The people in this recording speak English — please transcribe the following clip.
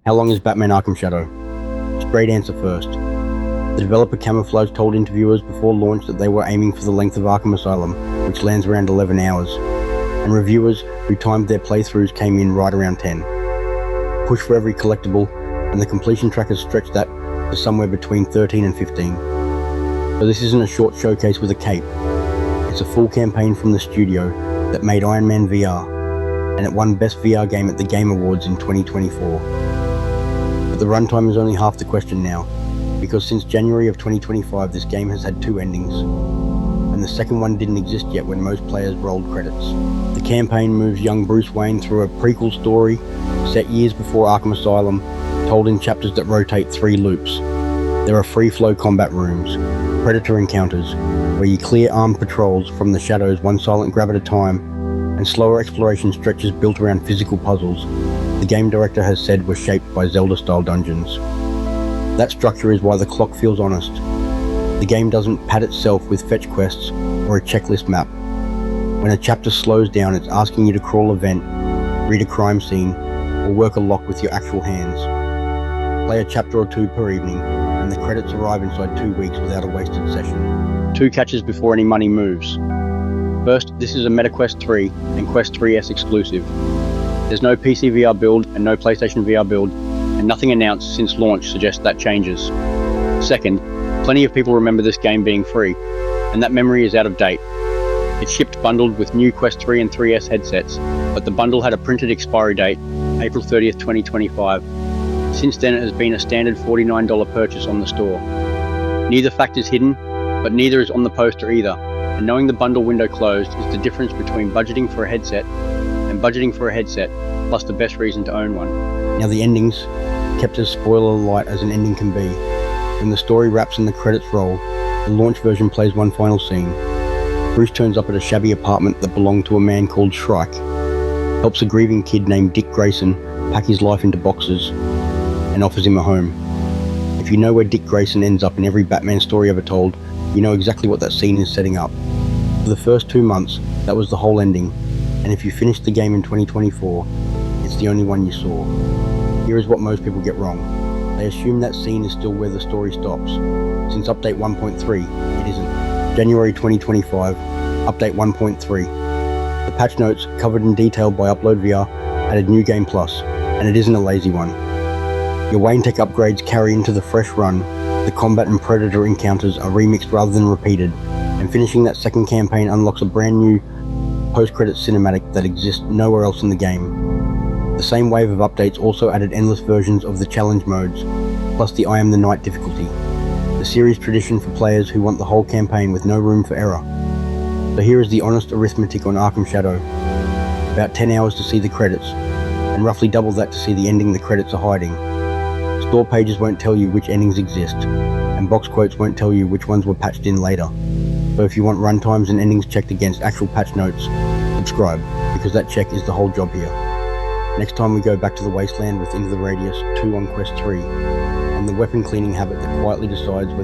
How long is Batman Arkham Shadow? Straight answer first. The developer Camouflaj told interviewers before launch that they were aiming for the length of Arkham Asylum, which lands around 11 hours, and reviewers who timed their playthroughs came in right around 10. Push for every collectible, and the completion trackers stretched that to somewhere between 13 and 15. So this isn't a short showcase with a cape. It's a full campaign from the studio that made Iron Man VR, and it won Best VR Game at the Game Awards in 2024. But the runtime is only half the question now, because since January of 2025 this game has had 2 endings, and the second one didn't exist yet when most players rolled credits. The campaign moves young Bruce Wayne through a prequel story set years before Arkham Asylum, told in chapters that rotate 3 loops. There are free-flow combat rooms, predator encounters, where you clear armed patrols from the shadows one silent grab at a time, and slower exploration stretches built around physical puzzles the game director has said were shaped by Zelda-style dungeons. That structure is why the clock feels honest. The game doesn't pad itself with fetch quests or a checklist map. When a chapter slows down, it's asking you to crawl a vent, read a crime scene, or work a lock with your actual hands. Play a chapter or 2 per evening, and the credits arrive inside 2 weeks without a wasted session. 2 catches before any money moves. First, this is a MetaQuest 3 and Quest 3S exclusive. There's no PC VR build and no PlayStation VR build, and nothing announced since launch suggests that changes. Second, plenty of people remember this game being free, and that memory is out of date. It shipped bundled with new Quest 3 and 3S headsets, but the bundle had a printed expiry date, April 30th, 2025. Since then it has been a standard $49 purchase on the store. Neither fact is hidden, but neither is on the poster either, and knowing the bundle window closed is the difference between budgeting for a headset and budgeting for a headset, plus the best reason to own one. Now the endings, kept as spoiler light as an ending can be. When the story wraps and the credits roll, the launch version plays one final scene. Bruce turns up at a shabby apartment that belonged to a man called Shrike, helps a grieving kid named Dick Grayson pack his life into boxes, and offers him a home. If you know where Dick Grayson ends up in every Batman story ever told, you know exactly what that scene is setting up. For the first 2 months, that was the whole ending, and if you finished the game in 2024, it's the only one you saw. Here is what most people get wrong. They assume that scene is still where the story stops. Since update 1.3, it isn't. January 2025, update 1.3. The patch notes, covered in detail by Upload VR, added New Game Plus, and it isn't a lazy one. Your Wayne Tech upgrades carry into the fresh run, the combat and predator encounters are remixed rather than repeated, and finishing that second campaign unlocks a brand new post-credit cinematic that exists nowhere else in the game. The same wave of updates also added endless versions of the challenge modes, plus the I Am the Knight difficulty, the series tradition for players who want the whole campaign with no room for error. So here is the honest arithmetic on Arkham Shadow. About 10 hours to see the credits, and roughly double that to see the ending the credits are hiding. Store pages won't tell you which endings exist, and box quotes won't tell you which ones were patched in later. So if you want runtimes and endings checked against actual patch notes, subscribe, because that check is the whole job here. Next time we go back to the wasteland with Into the Radius 2 on Quest 3, and the weapon cleaning habit that quietly decides whether